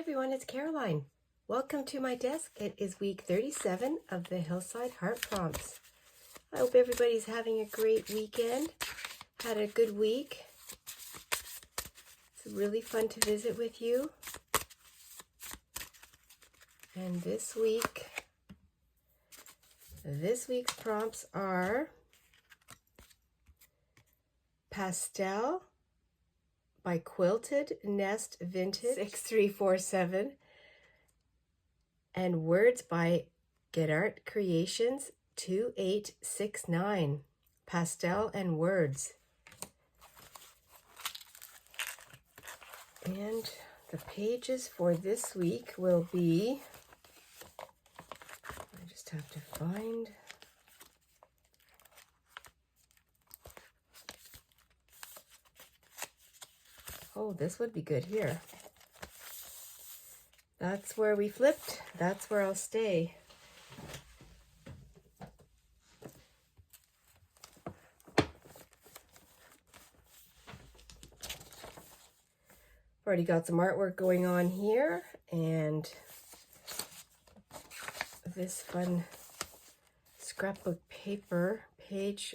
everyone, it's Caroline. Welcome to my desk. It is week 37 of the Hillside Heart Prompts. I hope everybody's having a great weekend. Had a good week. It's really fun to visit with you. And this week's prompts are Pastel by Quilted Nest Vintage 6347 and Words by Get Art Creations 2869. Pastel and Words. And the pages for this week will be, I just have to find, oh, this would be good here. That's where we flipped. That's where I'll stay. Already got some artwork going on here, and this fun scrapbook paper page,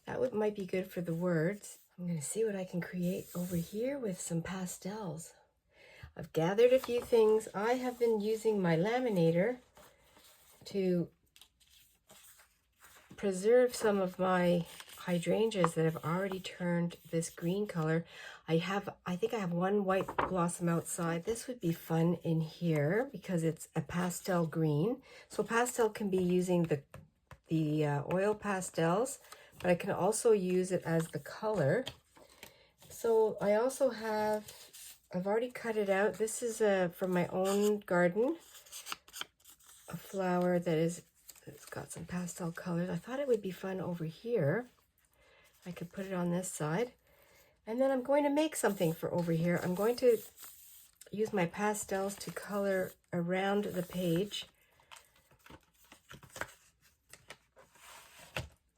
that might be good for the words. I'm going to see what I can create over here with some pastels. I've gathered a few things. I have been using my laminator to preserve some of my hydrangeas that have already turned this green color. I think I have one white blossom outside. This would be fun in here because it's a pastel green. So pastel can be using the oil pastels, but I can also use it as the color. So I also have, I've already cut it out. This is from my own garden, a flower that it's got some pastel colors. I thought it would be fun over here. I could put it on this side. And then I'm going to make something for over here. I'm going to use my pastels to color around the page.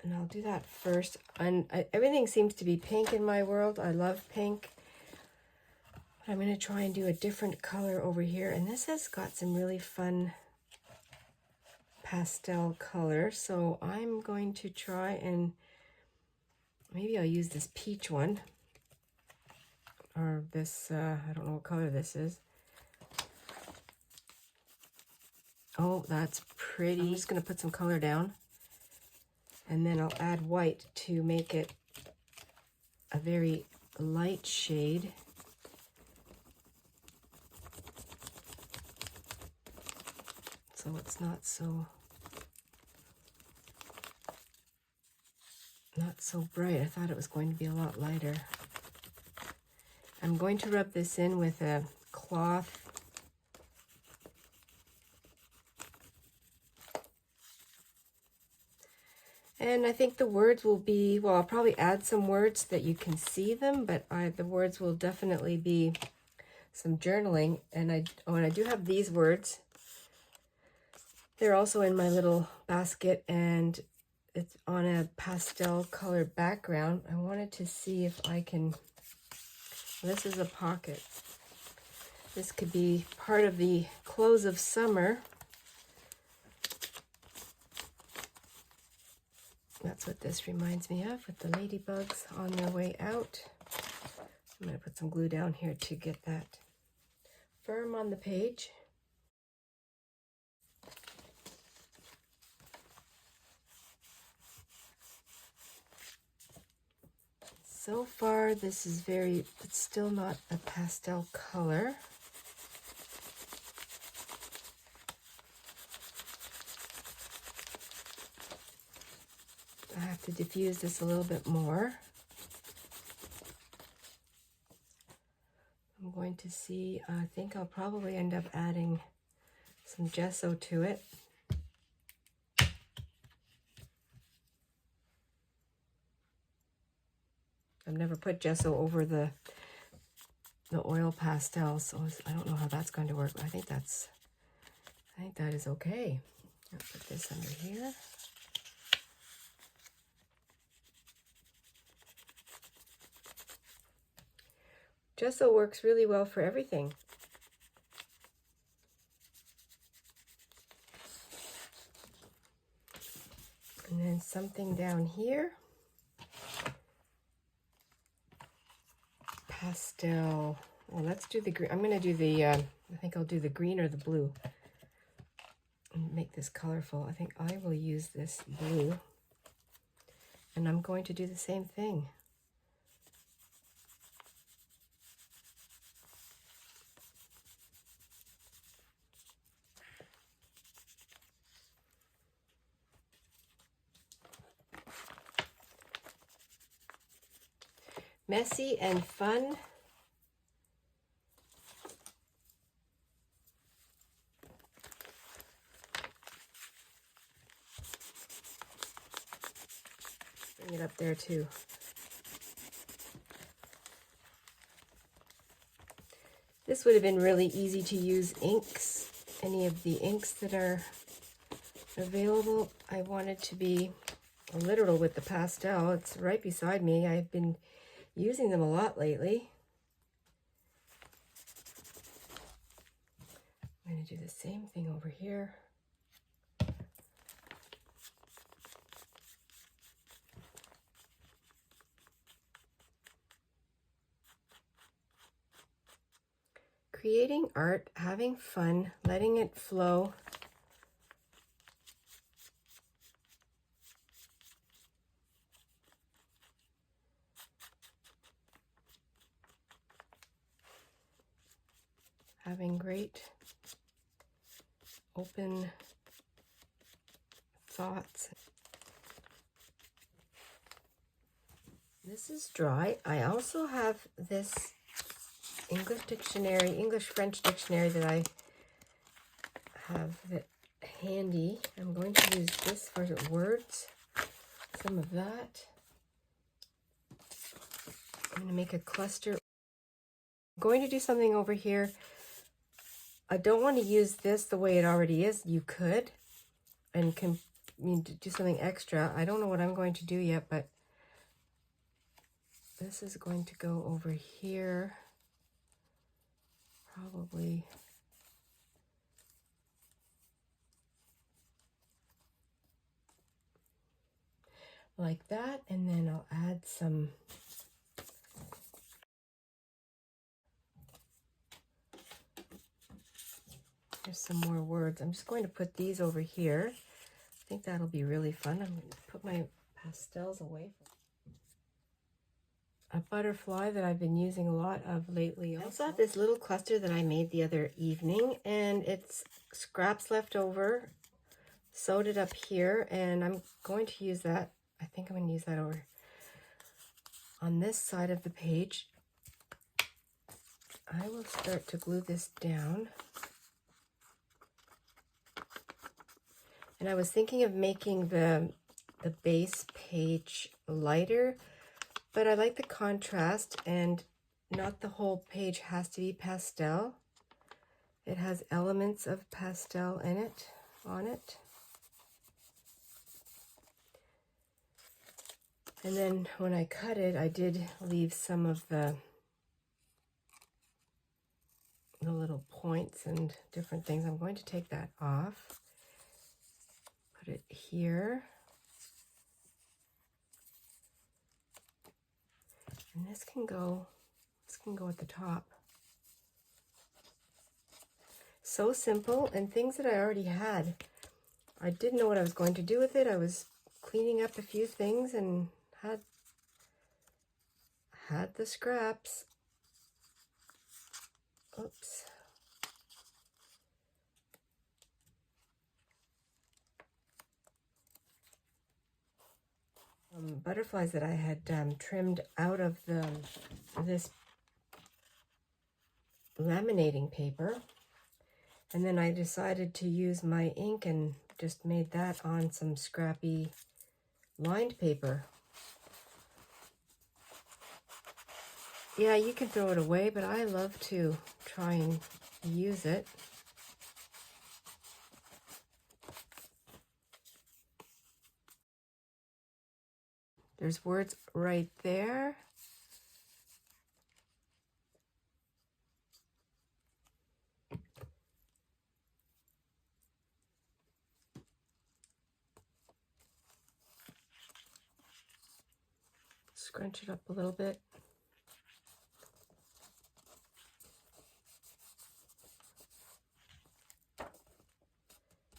And I'll do that first. And everything seems to be pink in my world. I love pink. But I'm going to try and do a different color over here. And this has got some really fun pastel color. So I'm going to try and maybe I'll use this peach one. Or this, I don't know what color this is. Oh, that's pretty. I'm just going to put some color down. And then I'll add white to make it a very light shade. So it's not so bright. I thought it was going to be a lot lighter. I'm going to rub this in with a cloth. And I think the words will be, well, I'll probably add some words so that you can see them, but the words will definitely be some journaling. And I do have these words. They're also in my little basket, and it's on a pastel colored background. I wanted to see if I can, this is a pocket. This could be part of the close of summer. That's what this reminds me of, with the ladybugs on their way out. I'm going to put some glue down here to get that firm on the page. So far, this is it's still not a pastel color. I have to diffuse this a little bit more. I'm going to see, I think I'll probably end up adding some gesso to it. I've never put gesso over the oil pastels, so I don't know how that's going to work. I think that is okay. I'll put this under here. Gesso works really well for everything. And then something down here. Pastel. Well, let's do the green. I'm going to do the, I think I'll do the green or the blue. And make this colorful. I think I will use this blue. And I'm going to do the same thing. Messy and fun. Bring it up there too. This would have been really easy to use inks, any of the inks that are available. I wanted to be literal with the pastel. It's right beside me. I've been using them a lot lately. I'm going to do the same thing over here. Creating art, having fun, letting it flow. Having great open thoughts. This is dry. I also have this English dictionary, English-French dictionary that I have handy. I'm going to use this for words, some of that. I'm going to make a cluster. I'm going to do something over here. I don't want to use this the way it already is. You could, and can do something extra. I don't know what I'm going to do yet, but this is going to go over here. Probably like that, and then I'll add some there's some more words. I'm just going to put these over here. I think that'll be really fun. I'm going to put my pastels away. A butterfly that I've been using a lot of lately. I also have this little cluster that I made the other evening, and it's scraps left over. Sewed it up here, and I'm going to use that. I think I'm going to use that over on this side of the page. I will start to glue this down. And I was thinking of making the base page lighter, but I like the contrast, and not the whole page has to be pastel. It has elements of pastel in it, on it. And then when I cut it, I did leave some of the little points and different things. I'm going to take that off, put it here. And this can go at the top. So simple, and things that I already had. I didn't know what I was going to do with it. I was cleaning up a few things and had the scraps. Oops. Butterflies that I had trimmed out of this laminating paper, and then I decided to use my ink and just made that on some scrappy lined paper. Yeah, you can throw it away, but I love to try and use it. There's words right there. scrunch it up a little bit.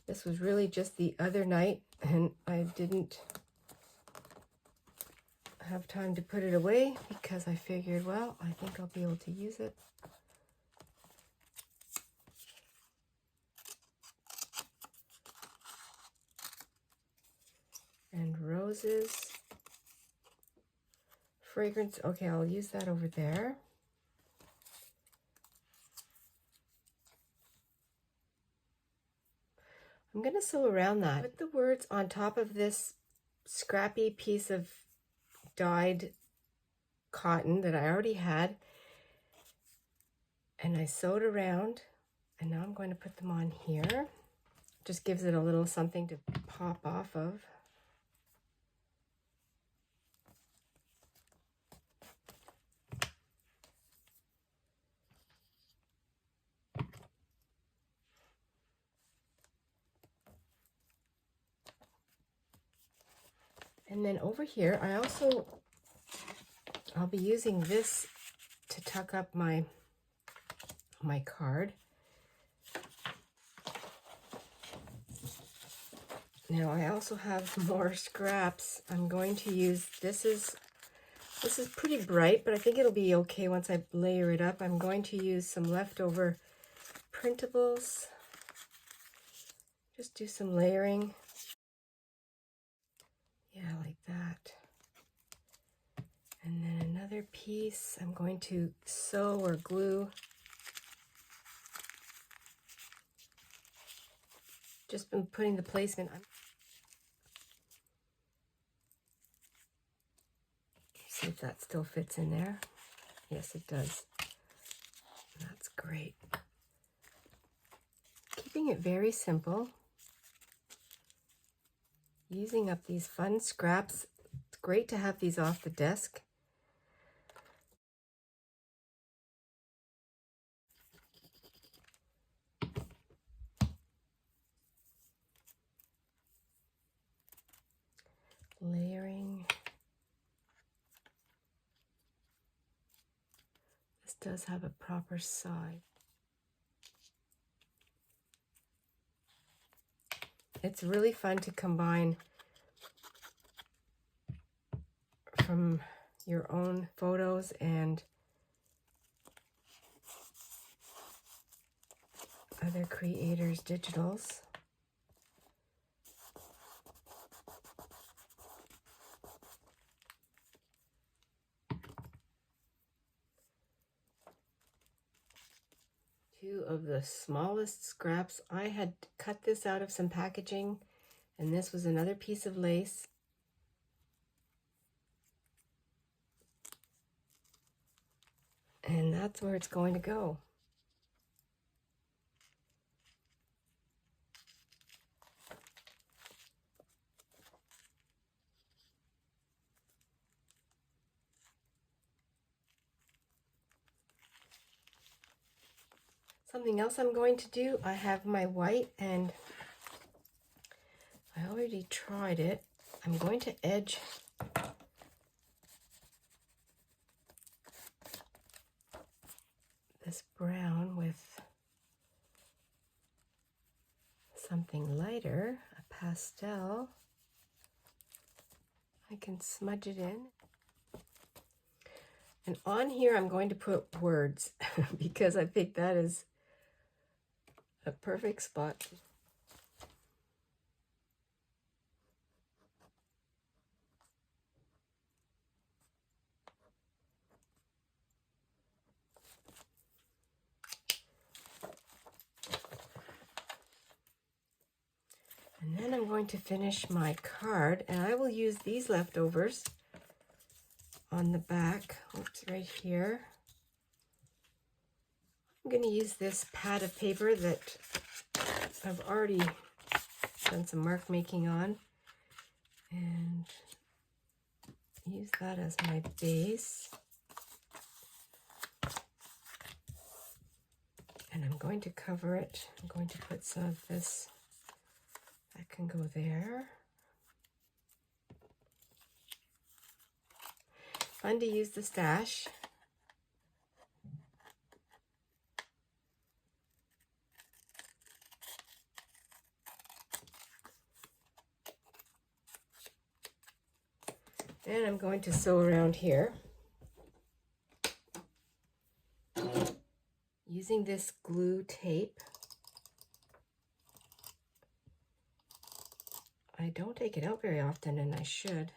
This was really just the other night, and I didn't have time to put it away because I figured, well, I think I'll be able to use it. And roses. Fragrance, okay, I'll use that over there. I'm going to sew around that. Put the words on top of this scrappy piece of dyed cotton that I already had. And I sewed around. And now I'm going to put them on here. Just gives it a little something to pop off of. And then over here, I'll be using this to tuck up my card. Now I also have more scraps. I'm going to use, this is pretty bright, but I think it'll be okay once I layer it up. I'm going to use some leftover printables. Just do some layering. Yeah, like that. And then another piece I'm going to sew or glue. Just been putting the placement on. See if that still fits in there. Yes, it does. That's great. Keeping it very simple. Using up these fun scraps. It's great to have these off the desk. Layering. This does have a proper side. It's really fun to combine from your own photos and other creators' digitals. Two of the smallest scraps. I had cut this out of some packaging, and this was another piece of lace. And that's where it's going to go. Something else I'm going to do, I have my white and I already tried it. I'm going to edge this brown with something lighter, a pastel. I can smudge it in. And on here I'm going to put words because I think that is a perfect spot. And then I'm going to finish my card, and I will use these leftovers on the back. Oops, right here. I'm going to use this pad of paper that I've already done some mark making on, and use that as my base. And I'm going to cover it. I'm going to put some of this, that can go there. Fun to use the stash. And I'm going to sew around here using this glue tape. I don't take it out very often, and I should.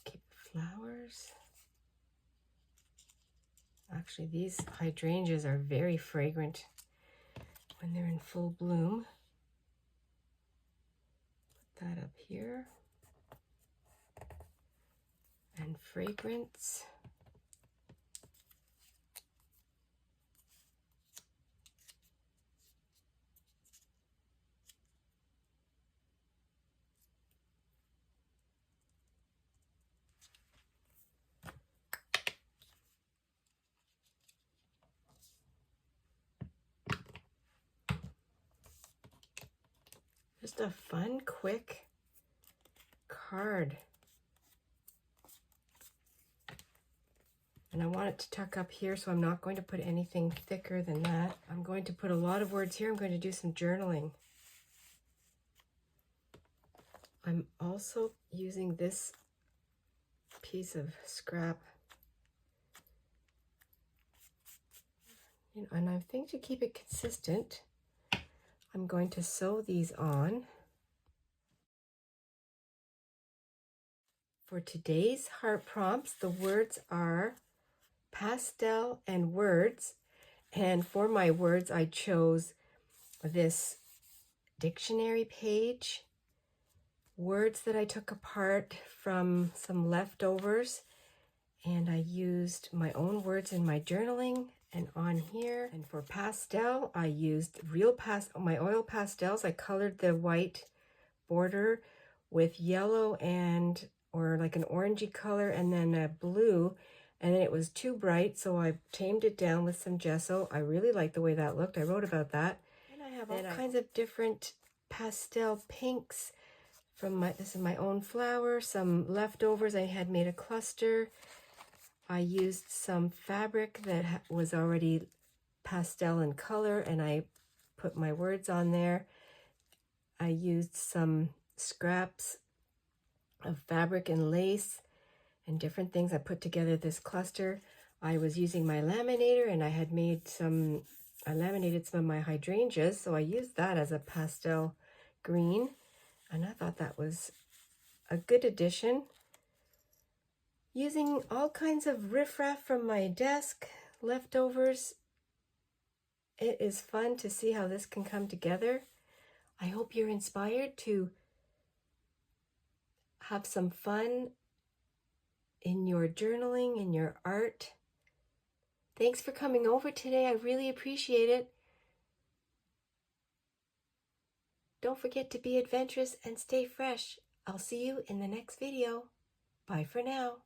Keep flowers. Actually, these hydrangeas are very fragrant when they're in full bloom. Put that up here. And fragrance. Just a fun, quick card. And I want it to tuck up here, so I'm not going to put anything thicker than that. I'm going to put a lot of words here. I'm going to do some journaling. I'm also using this piece of scrap. And I think to keep it consistent, I'm going to sew these on. For today's heart prompts, the words are pastel and words. And for my words, I chose this dictionary page, words that I took apart from some leftovers, and I used my own words in my journaling and on here. And for pastel, I used my oil pastels. I colored the white border with yellow or like an orangey color, and then a blue, and then it was too bright, so I tamed it down with some gesso. I really like the way that looked. I wrote about that. And I have all kinds of different pastel pinks from this is my own flower, some leftovers. I had made a cluster. I used some fabric that was already pastel in color, and I put my words on there. I used some scraps of fabric and lace and different things. I put together this cluster. I was using my laminator, and I had I laminated some of my hydrangeas, so I used that as a pastel green, and I thought that was a good addition. Using all kinds of riffraff from my desk, leftovers. It is fun to see how this can come together. I hope you're inspired to have some fun in your journaling, in your art. Thanks for coming over today. I really appreciate it. Don't forget to be adventurous and stay fresh. I'll see you in the next video. Bye for now.